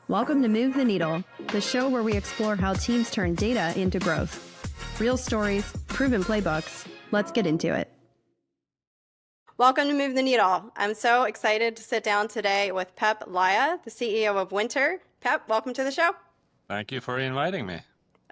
Welcome to Move the Needle, the show where we explore how teams turn data into growth. Real stories, proven playbooks. Let's get into it. Welcome to Move the Needle. I'm so excited to sit down today with Peep Laja, the CEO of Wynter. Pep, welcome to the show. Thank you for inviting me.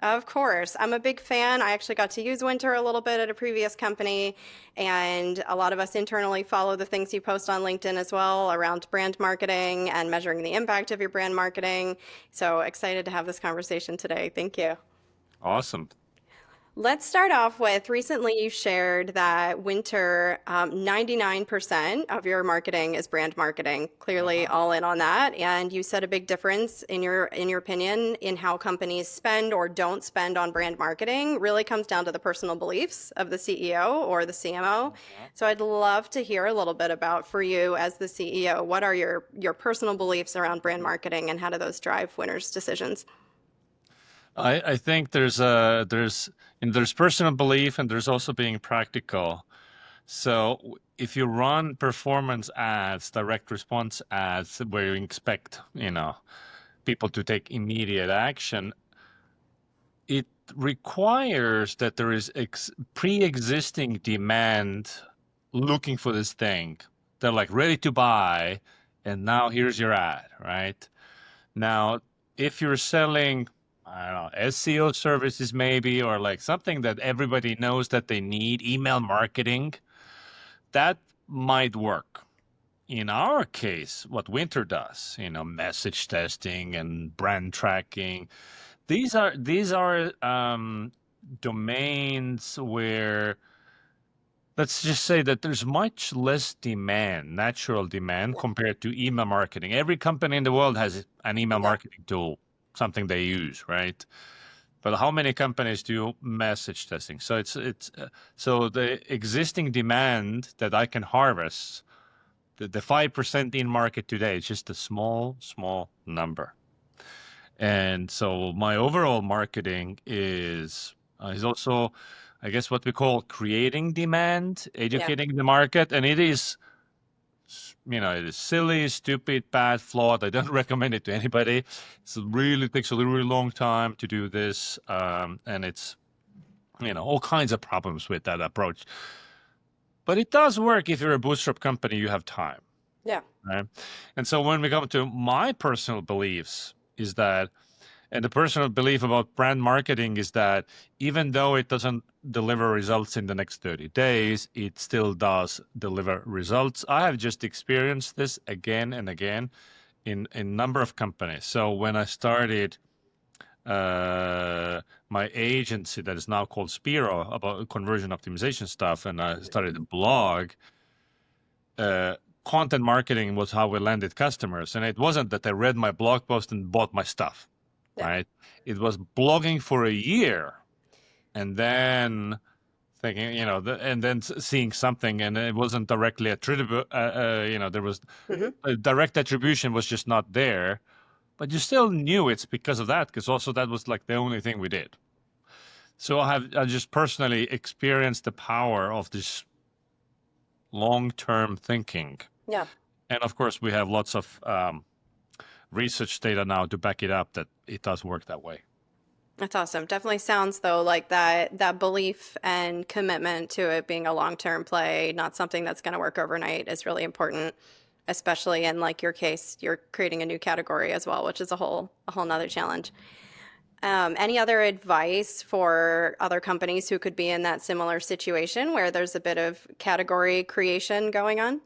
Of course. I'm a big fan. I actually got to use Wynter a little bit at a previous company, and a lot of us internally follow the things you post on LinkedIn as well around brand marketing and measuring the impact of your brand marketing. So excited to have this conversation today. Thank you. Awesome. Let's start off with recently you shared that Wynter, 99% of your marketing is brand marketing. Clearly all in on that. And you said a big difference in your opinion in how companies spend or don't spend on brand marketing really comes down to the personal beliefs of the CEO or the CMO. So I'd love to hear a little bit about, for you as the CEO, what are your personal beliefs around brand marketing and how do those drive Wynter's decisions? I think there's personal belief and there's also being practical. So if you run performance ads, direct response ads, where you expect, people to take immediate action, it requires that there is pre-existing demand looking for this thing. They're like ready to buy, and now here's your ad, right? Now, if you're selling, I don't know, SEO services maybe, or like something that everybody knows that they need, email marketing, that might work. In our case, what Wynter does, message testing and brand tracking, these are domains where, let's just say that there's much less demand, natural demand, compared to email marketing. Every company in the world has an email marketing tool, something they use, right? But how many companies do message testing? So so the existing demand that I can harvest, the 5% in market today, is just a small number. And so my overall marketing is also, I guess, what we call creating demand, educating the market. And it is, it is silly, stupid, bad, flawed. I don't recommend it to anybody. It really takes a really long time to do this. And it's, all kinds of problems with that approach. But it does work if you're a bootstrap company, you have time. Yeah. Right? And so when we come to my personal beliefs is that, and the personal belief about brand marketing is that even though it doesn't deliver results in the next 30 days, it still does deliver results. I have just experienced this again and again in a number of companies. So when I started my agency that is now called Spiro about conversion optimization stuff, and I started a blog, content marketing was how we landed customers. And it wasn't that they read my blog post and bought my stuff. Right? It was blogging for a year and then thinking, and then seeing something, and it wasn't directly attributable, there was a direct attribution was just not there, but you still knew it's because of that, because also that was like the only thing we did. So I just personally experienced the power of this long-term thinking. Yeah. And of course, we have lots of research data now to back it up that it does work that way. That's awesome. Definitely sounds though like that belief and commitment to it being a long-term play, not something that's going to work overnight, is really important, especially in like your case, you're creating a new category as well, which is a whole nother challenge. Any other advice for other companies who could be in that similar situation where there's a bit of category creation going on?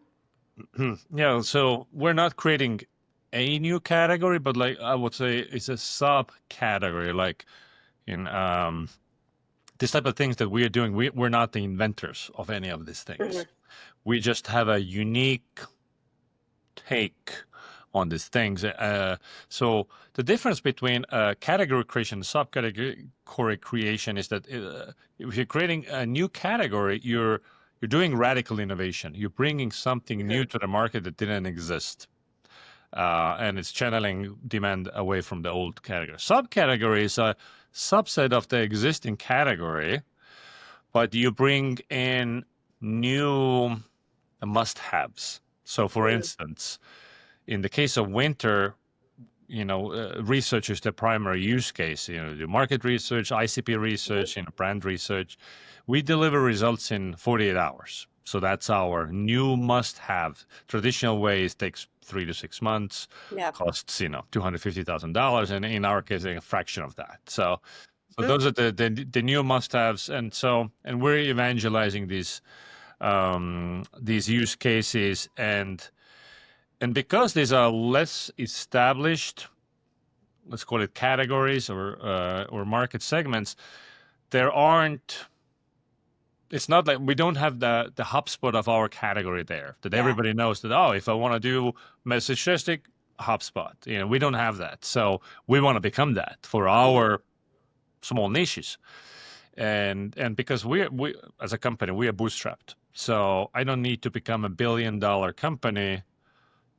Yeah, so we're not creating a new category, but like I would say it's a subcategory, like in this type of things that we are doing. We're not the inventors of any of these things. We just have a unique take on these things. So the difference between category creation and subcategory creation is that if you're creating a new category, you're doing radical innovation. You're bringing something new to the market that didn't exist. And it's channeling demand away from the old category. Subcategory is a subset of the existing category, but you bring in new must-haves. So for instance, in the case of Wynter, research is the primary use case. The market research, ICP research, brand research. We deliver results in 48 hours. So that's our new must-have. Traditional ways takes 3 to 6 months, Yeah. costs $250,000, and in our case, a fraction of that. So Mhm. those are the new must-haves, and we're evangelizing these use cases, and because these are less established, let's call it categories or market segments, there aren't. It's not like we don't have the HubSpot of our category there that Yeah. everybody knows that, oh, if I want to do message-centric, HubSpot. We don't have that, so we want to become that for our small niches. And because we as a company, we are bootstrapped, so I don't need to become $1 billion company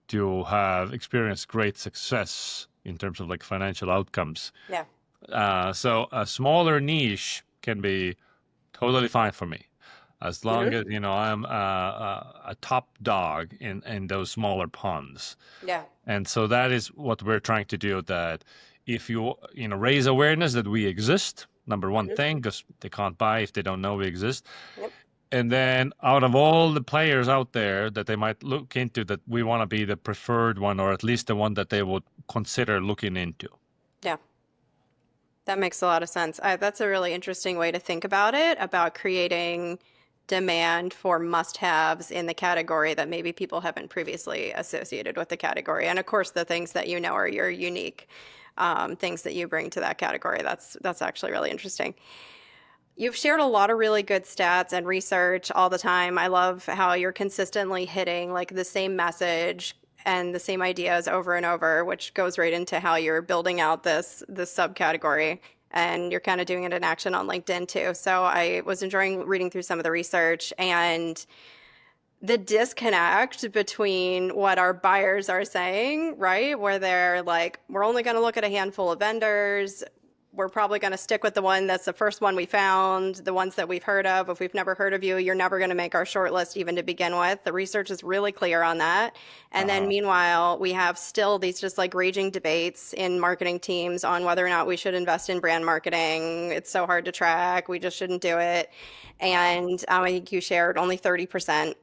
to have experienced great success in terms of like financial outcomes. Yeah. So a smaller niche can be totally fine for me, as long Hmm. as I'm a top dog in those smaller ponds. Yeah. And so that is what we're trying to do. That if you raise awareness that we exist, number one Hmm. thing, because they can't buy if they don't know we exist. Yep. And then out of all the players out there that they might look into, that we want to be the preferred one, or at least the one that they would consider looking into. Yeah. That makes a lot of sense. That's a really interesting way to think about it, about creating demand for must-haves in the category that maybe people haven't previously associated with the category. And of course, the things that you know are your unique things that you bring to that category. That's actually really interesting. You've shared a lot of really good stats and research all the time. I love how you're consistently hitting like the same message and the same ideas over and over, which goes right into how you're building out this subcategory. And you're kind of doing it in action on LinkedIn too. So I was enjoying reading through some of the research and the disconnect between what our buyers are saying, right? Where they're like, we're only going to look at a handful of vendors. We're probably going to stick with the one that's the first one we found, the ones that we've heard of. If we've never heard of you, you're never going to make our short list even to begin with. The research is really clear on that. And then Uh-huh. meanwhile, we have still these just like raging debates in marketing teams on whether or not we should invest in brand marketing. It's so hard to track. We just shouldn't do it. And I think you shared only 30%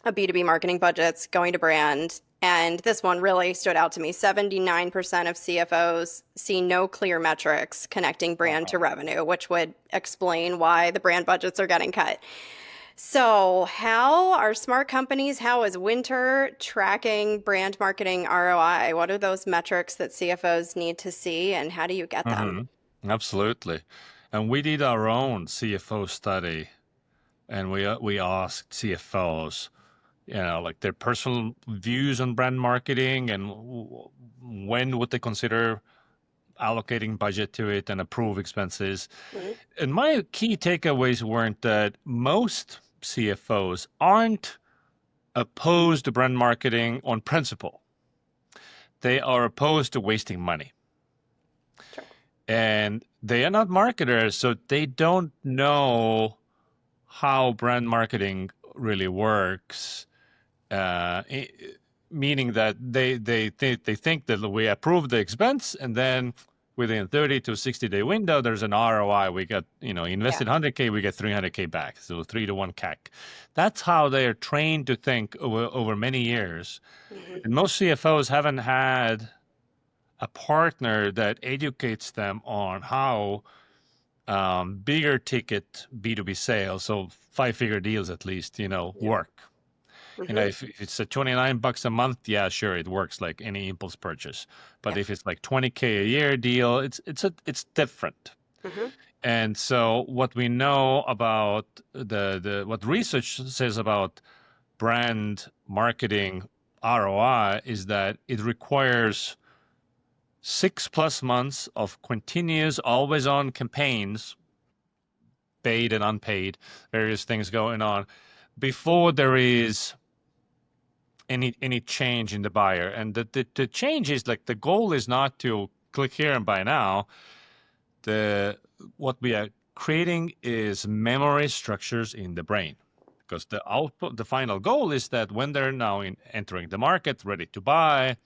of B2B marketing budgets going to brand. And this one really stood out to me. 79% of CFOs see no clear metrics connecting brand to Uh-huh. revenue, which would explain why the brand budgets are getting cut. So, how are smart companies, how is Wynter tracking brand marketing ROI? What are those metrics that CFOs need to see, and how do you get them? Absolutely. And we did our own CFO study, and we asked CFOs, like their personal views on brand marketing, and when would they consider allocating budget to it and approve expenses. Mhm. And my key takeaways weren't that most CFOs aren't opposed to brand marketing on principle. They are opposed to wasting money. Sure. And they are not marketers, so they don't know how brand marketing really works. Uh, i- Meaning that they think that we approve the expense, and then within 30 to 60-day window, there's an ROI. We got, Yeah. invested 100K, we get 300K back. So 3 to 1 CAC. That's how they are trained to think over many years. Hmm. And most CFOs haven't had a partner that educates them on how bigger ticket B2B sales, so 5-figure deals at least, Yeah. work. Hmm. If it's a 29 bucks a month, yeah, sure, it works like any impulse purchase. But Yeah. if it's like 20K a year deal, it's different. Hmm. And so what we know about the what research says about brand marketing ROI is that it requires 6+ months of continuous, always on campaigns, paid and unpaid, various things going on, before there is any change in the buyer. And the change is like, the goal is not to click here and buy now. The What we are creating is memory structures in the brain, because the output, the final goal is that when they're now entering the market ready to buy,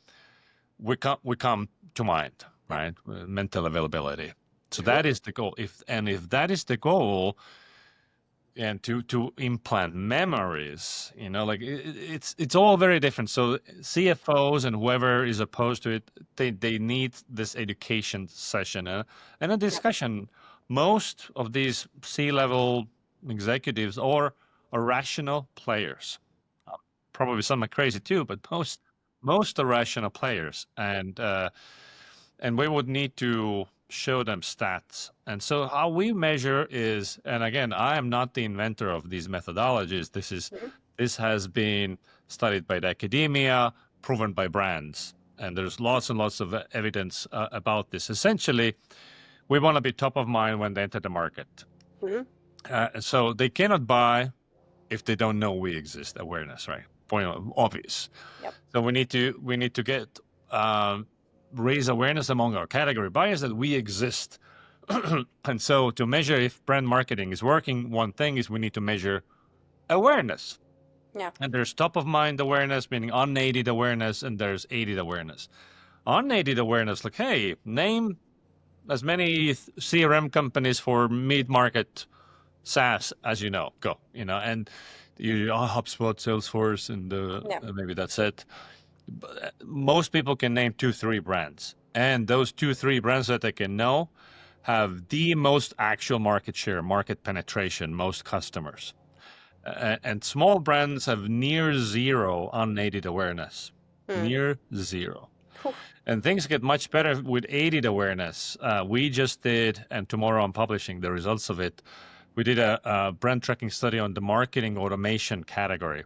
we come to mind, Yeah. right? Mental availability. So Hmm. that is the goal. If that is the goal, and to implant memories, like it's all very different. So CFOs and whoever is opposed to it, they need this education session and a Yeah. discussion. Most of these C-level executives are rational players. Probably some are crazy too, but most are rational players, and we would need to show them stats. And so how we measure is, and again, I am not the inventor of these methodologies. Hmm. This has been studied by the academia, proven by brands, and there's lots and lots of evidence about this. Essentially, we want to be top of mind when they enter the market. Hmm. So they cannot buy if they don't know we exist. Awareness, right? Point obvious. Yep. So we need to get raise awareness among our category buyers that we exist. And so to measure if brand marketing is working, one thing is we need to measure awareness. Yeah. And there's top of mind awareness, meaning unaided awareness, and there's aided awareness. Unaided awareness, like, hey, name as many CRM companies for mid-market SaaS as you know, go, and you HubSpot, Salesforce, and Yeah. maybe that's it. Most people can name 2-3 brands, and those 2-3 brands that they can know have the most actual market share, market penetration, most customers. And small brands have near zero unaided awareness, Hmm. near zero. Whew. And things get much better with aided awareness. We just did, and tomorrow I'm publishing the results of it. We did a brand tracking study on the marketing automation category,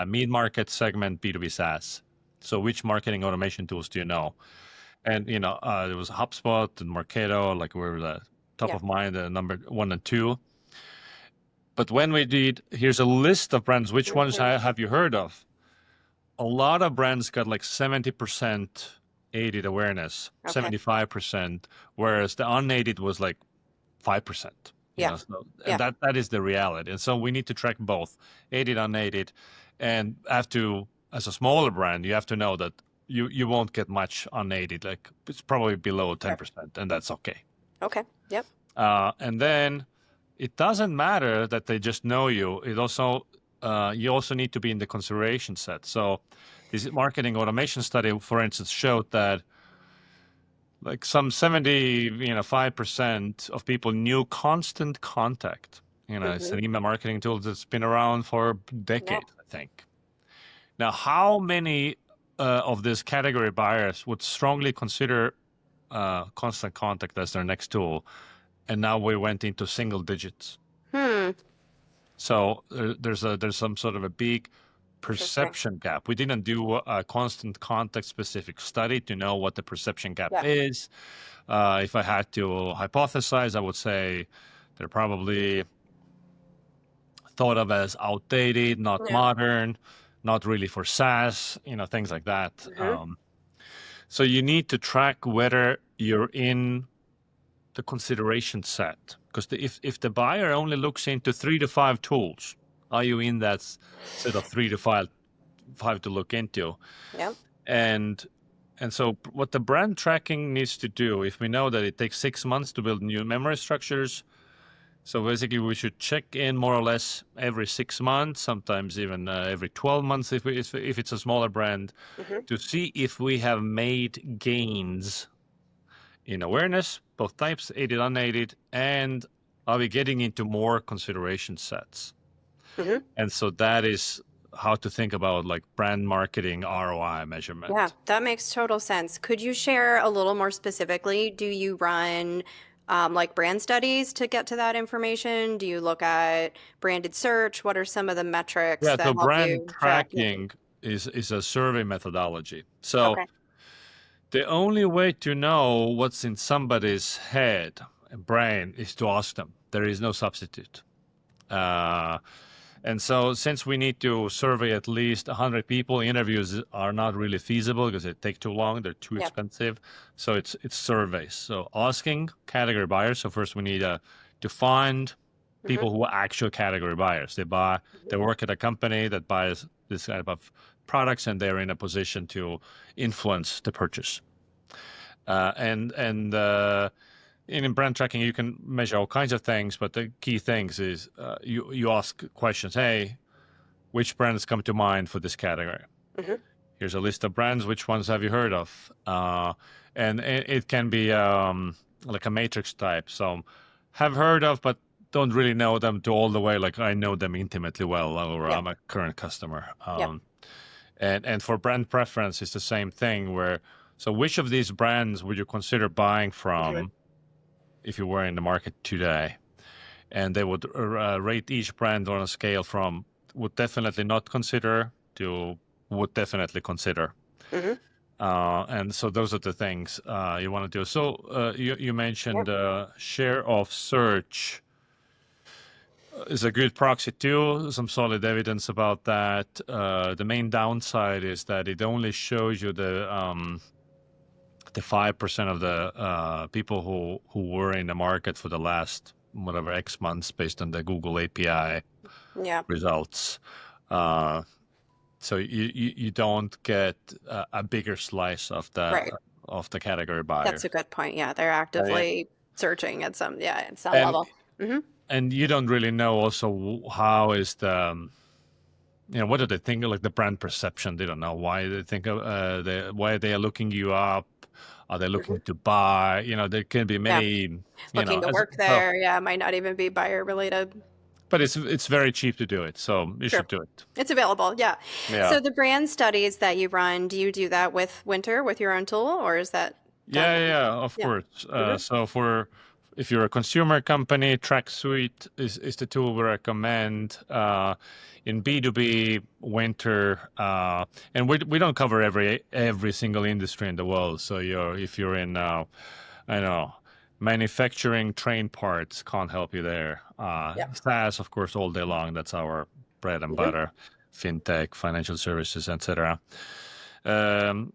mid-market segment B2B SaaS. So which marketing automation tools do you know? And there was HubSpot and Marketo, like we were the top Yeah. of mind, number 1 and 2. But when we did, here's a list of brands. Which ones Hmm. have you heard of? A lot of brands got like 70% aided awareness, Okay. 75%, whereas the unaided was like 5%. Yeah. So, and Yeah. that is the reality. And so we need to track both aided, unaided, and as a smaller brand, you have to know that you won't get much unaided. Like it's probably below Sure. 10%, and that's okay. Okay. Yep. And then it doesn't matter that they just know you. You also need to be in the consideration set. So this marketing automation study, for instance, showed that like some 75% of people knew Constant Contact. It's Hmm. an email marketing tool that's been around for Yeah. decades, I think. Now, how many of these category buyers would strongly consider Constant Contact as their next tool? And now we went into single digits. Hmm. So there's some sort of a big Interesting. perception gap. We didn't do a Constant Contact specific study to know what the perception gap Yeah. is. If I had to hypothesize, I would say they're probably thought of as outdated, not Yeah. modern, not really for SaaS, things like that. Hmm. So you need to track whether you're in the consideration set, because if the buyer only looks into 3 to 5 tools, are you in that set of 3 to 5 to look into? Yep. And so what the brand tracking needs to do, if we know that it takes 6 months to build new memory structures, so basically we should check in more or less every 6 months, sometimes even every 12 months if it's a smaller brand, Hmm. to see if we have made gains in awareness, both types, aided, unaided, and are we getting into more consideration sets? Hmm. And so that is how to think about like brand marketing ROI Yeah, measurement. that makes total sense. Could you share a little more specifically? Do you run like brand studies to get to that information? Do you look at branded search? What are some of the metrics Yeah, that so help brand you track? Yeah. tracking is a survey methodology. So Okay. the only way to know what's in somebody's head and brain is to ask them. There is no substitute. Uh, and so since we need to survey at least 100 people, interviews are not really feasible because they take too long, they're too Yeah. expensive. So it's surveys. So asking category buyers. So first we need to find Hmm. people who are actual category buyers. They work at a company that buys this type of products and they're in a position to influence the purchase. And in brand tracking, you can measure all kinds of things, but the key things is you ask questions. Hey, which brands come to mind for this category? Hmm. Here's a list of brands. Which ones have you heard of? And it can be like a matrix type. So have heard of, but don't really know them to all the way. Like I know them intimately well, or Yeah. I'm a current customer. Yeah. And for brand preference, it's the same thing. Where so which of these brands would you consider buying Hmm. from if you were in the market today? And they would rate each brand on a scale from would definitely not consider to would definitely consider. Hmm. And so those are the things you want to do. So you Yeah. mentioned share of search is a good proxy too. Some solid evidence about that. The main downside is that it only shows you the 5% of the people who were in the market for the last whatever X months based on the Google API Yeah. results. Uh, so you don't get a bigger slice Right. of the category That's buyer. a good point. Yeah. They're Uh, actively searching at some, yeah, at some and level. Hmm. and you don't really know also how is the what do they think like the brand perception. They don't know why they think why they are looking you up. Are they Hmm. looking to buy? There can be Yeah. many, Looking to as work well, there. Yeah. Might not even be buyer related. but it's very cheap to do it, so you Sure. should do it. It's available. Yeah. Yeah. So the brand studies that you run, do you do that with Wynter with your own tool or is that done? Yeah, of Yeah. course. Hmm. So for if you're a consumer company, TrackSuite is the tool we recommend. In B2B, Winter, and we don't cover every single industry in the world. So if you're in, I know, manufacturing train parts, can't help you there. Yeah. SaaS, of course, all day long. That's our bread and Hmm. butter. Fintech, financial services, etc. Um,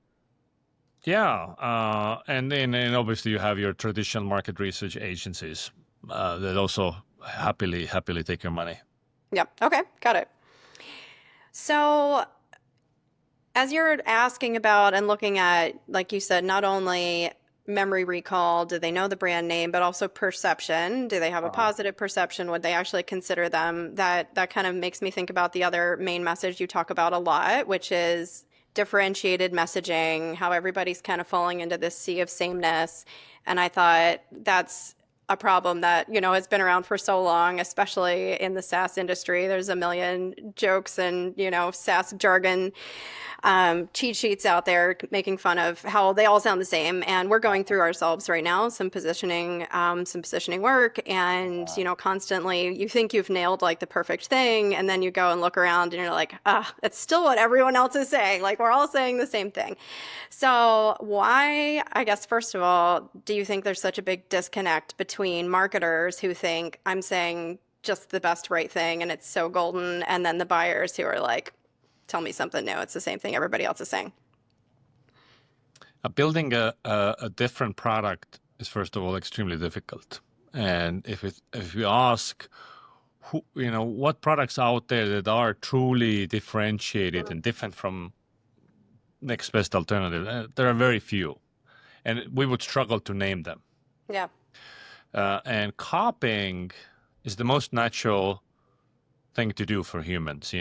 yeah, and obviously you have your traditional market research agencies that also happily take your money. Yeah. Okay. Got it. So as you're asking about and looking at, like you said, not only memory recall, do they know the brand name, but also perception? Do they have a positive perception? Would they actually consider them? That kind of makes me think about the other main message you talk about a lot, which is differentiated messaging, how everybody's kind of falling into this sea of sameness. And I thought that's a problem that, has been around for so long, especially in the SaaS industry. There's a million jokes and, SaaS jargon cheat sheets out there making fun of how they all sound the same. And we're going through ourselves right now, some positioning work, and constantly you think you've nailed like the perfect thing, and then you go and look around and you're like, it's still what everyone else is saying. Like we're all saying the same thing. So why, I guess, first of all, do you think there's such a big disconnect between marketers who think I'm saying just the best right thing and it's so golden, and then the buyers who are like, tell me something new. It's the same thing everybody else is saying. Building a different product is first of all extremely difficult, and if you ask what products out there that are truly differentiated and different from next best alternative, there are very few, and we would struggle to name them. Yeah. And copying is the most natural thing to do for humans.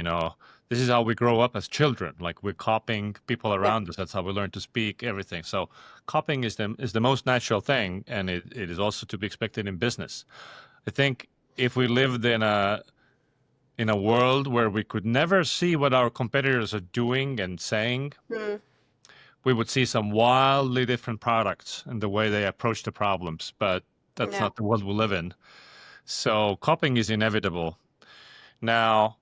This is how we grow up as children. Like we're copying people Yeah. around us. That's how we learn to speak, everything. So copying is the most natural thing, and it is also to be expected in business. I think if we lived in a world where we could never see what our competitors are doing and saying, Mm, we would see some wildly different products and the way they approach the problems. But that's yeah. not the world we live in. So copying is inevitable. Now,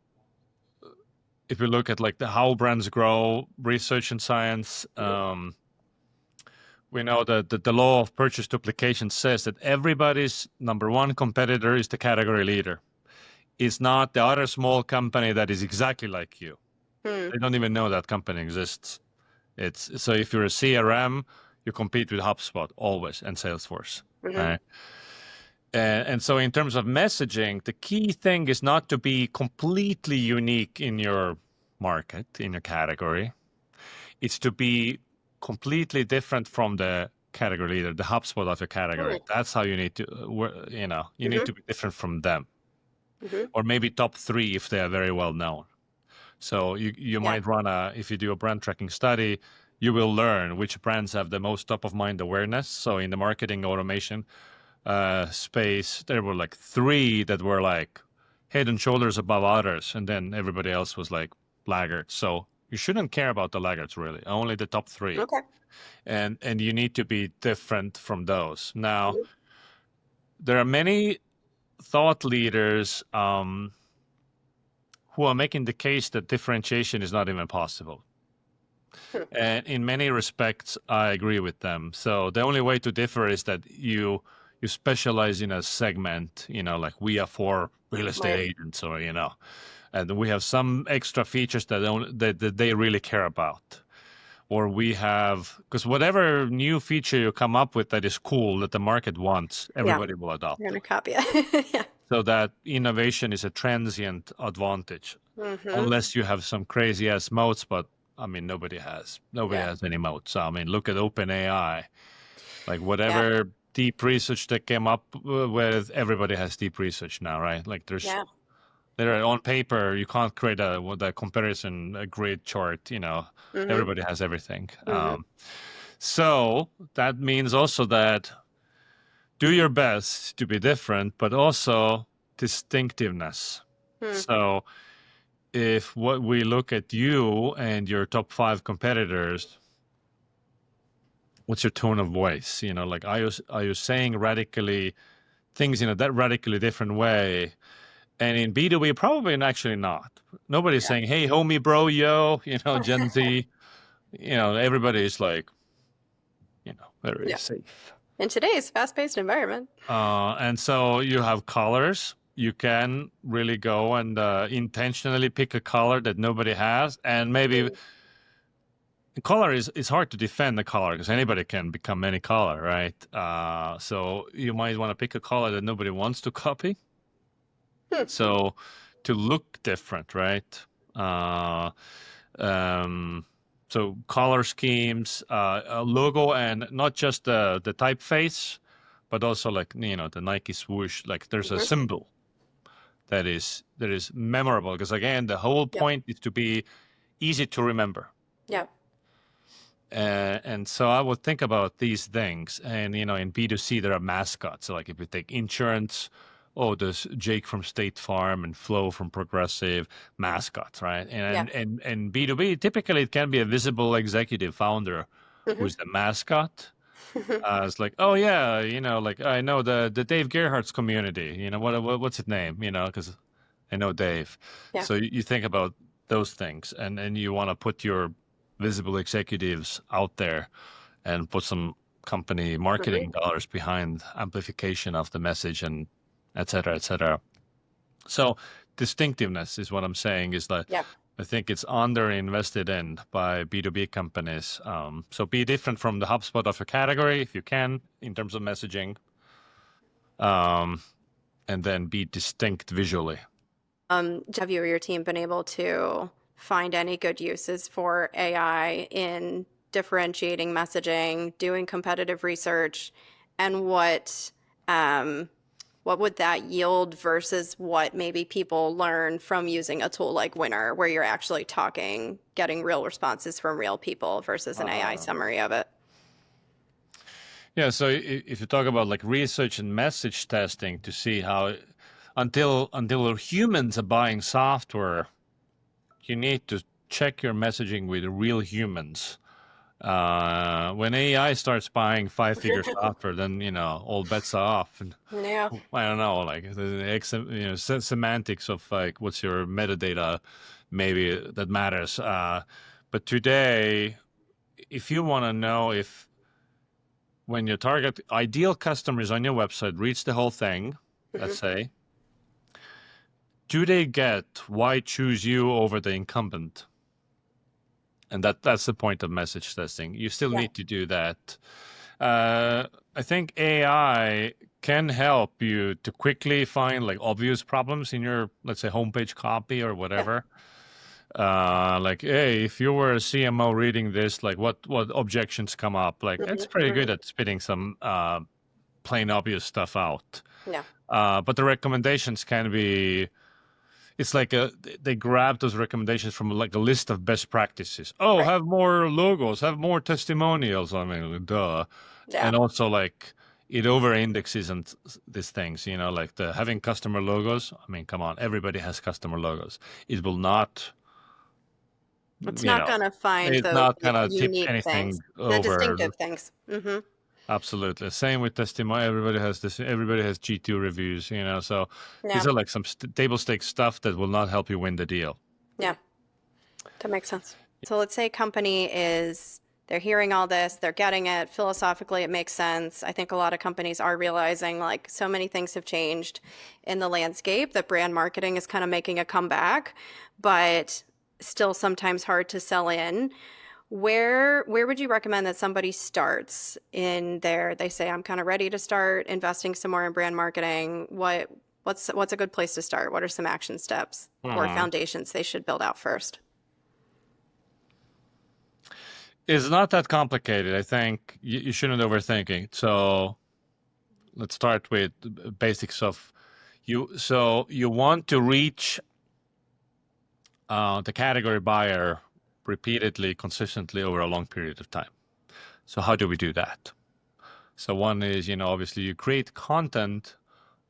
if you look at like how brands grow, research and science, we know that the law of purchase duplication says that everybody's number one competitor is the category leader. It's not the other small company that is exactly like you. Mm, They don't even know that company exists. It's so if you're a CRM, you compete with HubSpot always and Salesforce, hmm. right? And so in terms of messaging, the key thing is not to be completely unique in your market, in your category. It's to be completely different from the category leader, the HubSpot of your category. Mm, That's how you need to, you need mhm, to be different from them, mhm. or maybe top three if they are very well known. So you Yeah. might run if you do a brand tracking study, you will learn which brands have the most top of mind awareness. So in the marketing automation space, there were like three that were like head and shoulders above others, and then everybody else was like laggards. So you shouldn't care about the laggards really, only the top three, Okay. and you need to be different from those. Now, Mhm. there are many thought leaders who are making the case that differentiation is not even possible. Hmm. And in many respects, I agree with them. So the only way to differ is that you specialize in a segment, like we are for real estate Right. agents, or and we have some extra features that they really care about. Or we have, because whatever new feature you come up with that is cool that the market wants, Yeah. everybody will You're adopt gonna it. copy it. Yeah. So that innovation is a transient advantage, Hmm. unless you have some crazy ass moats. But I mean, nobody Yeah. has any moats. So, I mean, look at OpenAI. Like Yeah. whatever deep research they came up with, everybody has deep research now, right? Like Yeah. there are on paper, you can't create a comparison, a grid chart. Hmm. Everybody has everything. Hmm. So that means also that do your best to be different, but also distinctiveness. Hmm. So if what we look at you and your top five competitors, what's your tone of voice? Like are you saying radically things in a that radically different way? And in B2B, probably actually not. Nobody's Yeah. saying, "Hey, homie, bro, yo," Gen Z. Everybody is like, very Yeah. safe. In today's fast-paced environment. And so you have colors. You can really go and intentionally pick a color that nobody has, and maybe the color is it's hard to defend the color because anybody can become any color, right? So you might want to pick a color that nobody wants to copy. Hmm. So to look different, right? Uh, um, so color schemes, a logo, and not just the typeface, but also like the Nike swoosh. Like there's a Hmm. symbol that is memorable because again the whole Yep. point is to be easy to remember. Yep. And so I would think about these things. And, in B2C, there are mascots. So, like, if you take insurance, oh, there's Jake from State Farm and Flo from Progressive, mascots, right? Yeah. And B2B, typically it can be a visible executive founder Hmm. who's the mascot. It's like, oh, yeah, like I know the Dave Gerhardt's community, what's his name, because I know Dave. Yeah. So you think about those things, and you want to put your visible executives out there and put some company Hmm. marketing dollars behind amplification of the message and et cetera, et cetera. So distinctiveness is what I'm saying is that Yeah. I think it's underinvested in by B2B companies. So be different from the HubSpot of your category if you can in terms of messaging, um, and then be distinct visually. Have you or your team been able to find any good uses for AI in differentiating messaging, doing competitive research, and um, what would that yield versus what maybe people learn from using a tool like Winner, where you're actually talking, getting real responses from real people versus an AI Uh, summary of it? Yeah, so if you talk about like research and message testing to see how until humans are buying software, you need to check your messaging with real humans. When AI starts buying five-figure software, then all bets are off. And Yeah. I don't know, like semantics of like what's your metadata, maybe that matters. But today, if you want to know if when your target ideal customers on your website reads the whole thing, let's Hmm. say, do they get why choose you over the incumbent? And that's the point of message testing. You still Yeah. need to do that. Uh, I think AI can help you to quickly find like obvious problems in your, let's say, homepage copy or Yeah. whatever. Like, hey, if you were a CMO reading this, like, what objections come up? Like, it's Hmm. pretty good Hmm. at spitting some plain obvious stuff out. Yeah. But the recommendations can be, it's like they grab those recommendations from like a list of best practices. Oh, Right. have more logos, have more testimonials. I mean, duh. Yeah. And also like it over indexes and these things, like the having customer logos. I mean, come on, everybody has customer logos. It will not, It's you not know, gonna find it's those not gonna tip unique things, anything the over. distinctive things. Hmm. Absolutely. Same with testimony. Everybody has this. Everybody has G2 reviews, So Yeah. these are like some table stakes stuff that will not help you win the deal. Yeah. That makes sense. So let's say a company is, they're hearing all this, they're getting it, philosophically it makes sense. I think a lot of companies are realizing like so many things have changed in the landscape that brand marketing is kind of making a comeback, but still sometimes hard to sell in. Where would you recommend that somebody starts in their, they say I'm kind of ready to start investing some more in brand marketing. What's a good place to start? What are some action steps or Mhm. foundations they should build out first? It's not that complicated. I think you shouldn't overthink it. So let's start with the basics of you. So you want to reach the category buyer repeatedly, consistently over a long period of time. So how do we do that? So one is, obviously you create content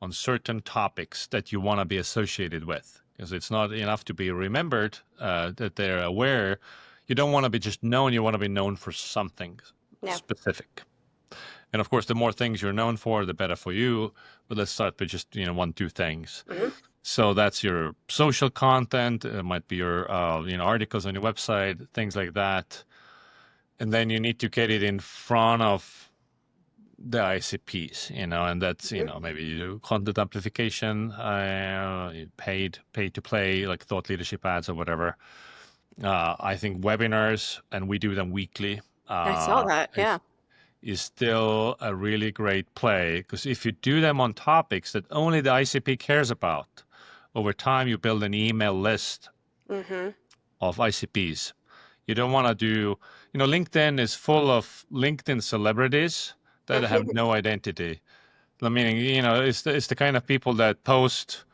on certain topics that you want to be associated with, because it's not enough to be remembered, that they're aware. You don't want to be just known. You want to be known for something Yeah. specific. And of course, the more things you're known for, the better for you. But let's start with just one, two things. Hmm. So that's your social content. It might be your articles on your website, things like that. And then you need to get it in front of the ICPs, and that's Hmm. maybe you do content amplification, pay to play, like thought leadership ads or whatever. I think webinars, and we do them weekly, I saw that. is Yeah. is still a really great play, because if you do them on topics that only the ICP cares about, over time you build an email list Hmm. of ICPs. You don't want to do, LinkedIn is full of LinkedIn celebrities that have no identity. I mean, it's the kind of people that post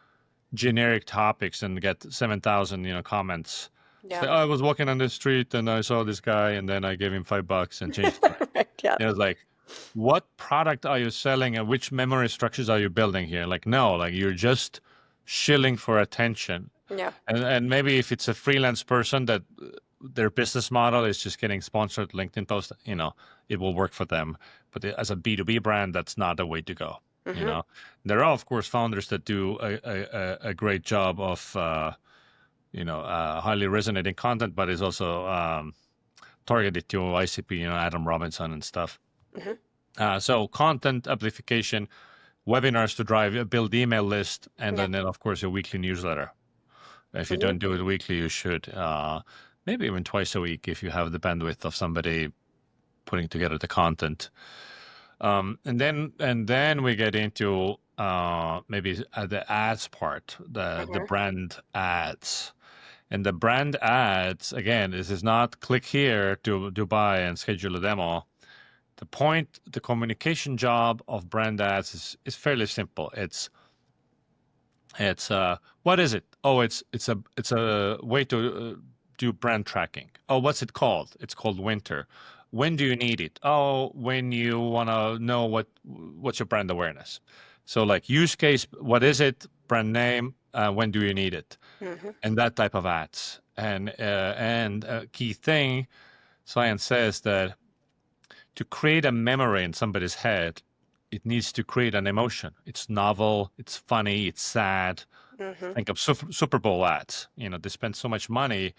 generic topics and get 7,000, comments. Say, Yeah. oh, I was walking on the street and I saw this guy and then I gave him $5 and changed his life. Right. Yeah. It's like, what product are you selling and which memory structures are you building here? Like, no, like you're just shilling for attention. Yeah. And maybe if it's a freelance person that their business model is just getting sponsored LinkedIn posts, it will work for them. But as a B2B brand, that's not the way to go. You Hmm. know, there are of course founders that do a great job of highly resonating content, but it's also targeted to ICP, Adam Robinson and stuff. Hmm. So content amplification, webinars to drive, build email list, and Yeah. then of course your weekly newsletter. If you Hmm. don't do it weekly, you should. Maybe even twice a week if you have the bandwidth of somebody putting together the content. And then we get into maybe the ads part, the Hmm. brand ads. And the brand ads, again, this is not click here to buy and schedule a demo. The communication job of brand ads is fairly simple. It's what is it? Oh, it's a way to do brand tracking. Oh, what's it called? It's called Wynter. When do you need it? Oh, when you want to know what's your brand awareness. So like use case, what is it? Brand name. When do you need it? Hmm. And that type of ads. And a key thing, science says that to create a memory in somebody's head, it needs to create an emotion. It's novel, it's funny, it's sad. Hmm. Think of Super Bowl ads. They spend so much money.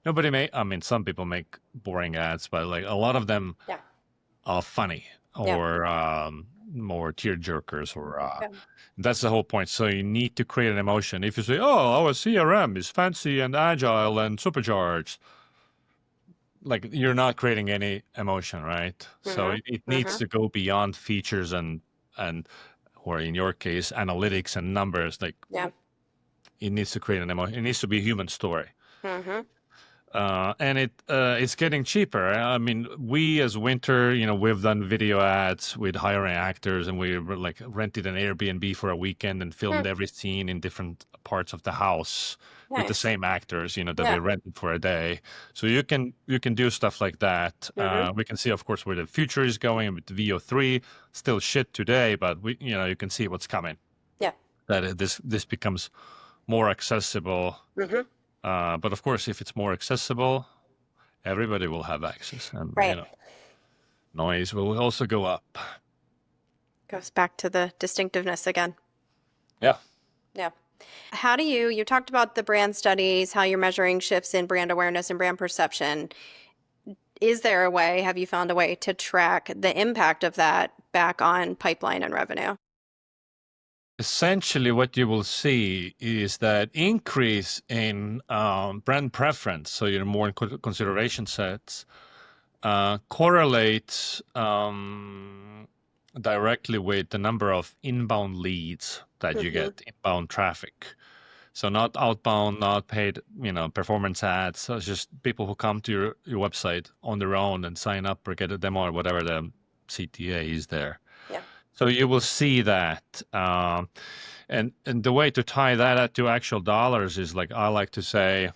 Nobody may. I mean, some people make boring ads, but like a lot of them Yeah. are funny Yeah. or more tear jerkers, or Yeah. that's the whole point. So you need to create an emotion. If you say, "Oh, our CRM is fancy and agile and supercharged," like you're not creating any emotion, right? So Hmm. it needs Hmm. to go beyond features and or in your case analytics and numbers. Like Yeah. it needs to create an emotion. It needs to be a human story. Mm-hmm. And it's getting cheaper. I mean, we as Wynter, we've done video ads with hiring actors, and we were like rented an Airbnb for a weekend and filmed every scene in different parts of the house with the Nice. same actors, that we Yeah. rented for a day. So you can do stuff like that. Mm-hmm. We can see, of course, where the future is going with the VO3. Still shit today, but you can see what's coming. Yeah. That this becomes more accessible. Mm-hmm. But of course, if it's more accessible, everybody will have access, and Right. noise will also go up. Goes back to the distinctiveness again. Yeah. Yeah. How do you talked about the brand studies, how you're measuring shifts in brand awareness and brand perception. Is there a way, have you found a way to track the impact of that back on pipeline and revenue? Essentially, what you will see is that increase in brand preference, so more consideration sets, correlates directly with the number of inbound leads that you Mm-hmm. get, inbound traffic. So not outbound, not paid, performance ads. So it's just people who come to your website on their own and sign up or get a demo or whatever the CTA is there. Yeah. So you will see that. And the way to tie that to actual dollars is, like I like to say,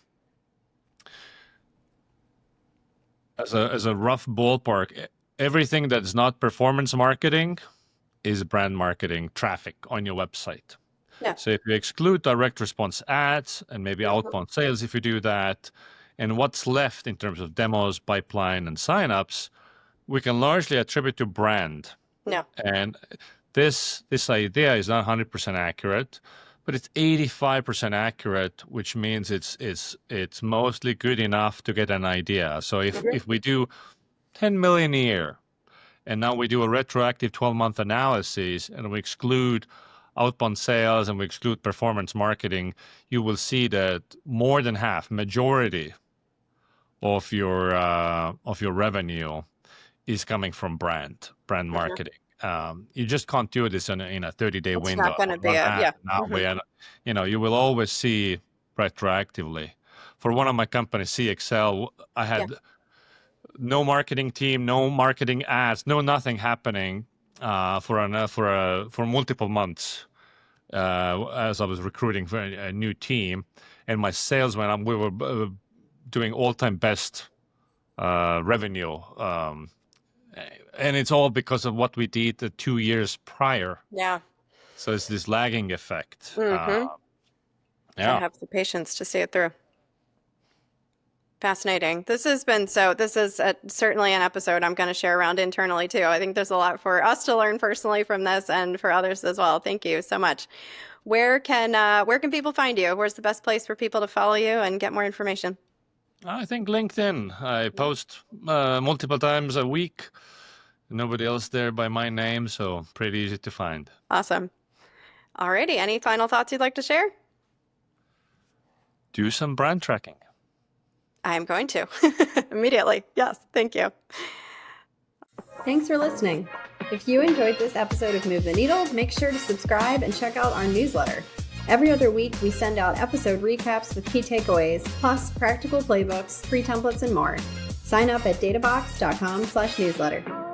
as a rough ballpark, everything that's not performance marketing is brand marketing traffic on your website. Yeah. So if you exclude direct response ads and maybe Mm-hmm. outbound sales, if you do that, and what's left in terms of demos, pipeline, and signups, we can largely attribute to brand. No. And this idea is not 100% accurate, but it's 85% accurate, which means it's mostly good enough to get an idea. So Mm-hmm. if we do 10 million a year, and now we do a retroactive 12-month analysis, and we exclude outbound sales and we exclude performance marketing, you will see that more than half, majority of your revenue is coming from brand Mm-hmm. marketing. You just can't do this in a 30-day It's window not going on to be one a, hand. yeah. And that Mm-hmm. way, you will always see retroactively. For one of my companies, CXL, I Yeah. had no marketing team, no marketing ads, no nothing happening for multiple months as I was recruiting for a new team, and my sales went up. We were doing all-time best revenue, and it's all because of what we did the 2 years prior. Yeah. So it's this lagging effect. Mm-hmm. Got to Yeah. have the patience to see it through. Fascinating. This is certainly an episode I'm going to share around internally too. I think there's a lot for us to learn personally from this and for others as well. Thank you so much. Where can people find you? Where's the best place for people to follow you and get more information? I think LinkedIn. I post multiple times a week. Nobody else there by my name, so pretty easy to find. Awesome. Alrighty. Any final thoughts you'd like to share? Do some brand tracking. I'm going to immediately. Yes. Thank you. Thanks for listening. If you enjoyed this episode of Move the Needle, make sure to subscribe and check out our newsletter. Every other week, we send out episode recaps with key takeaways, plus practical playbooks, free templates, and more. Sign up at databox.com/newsletter.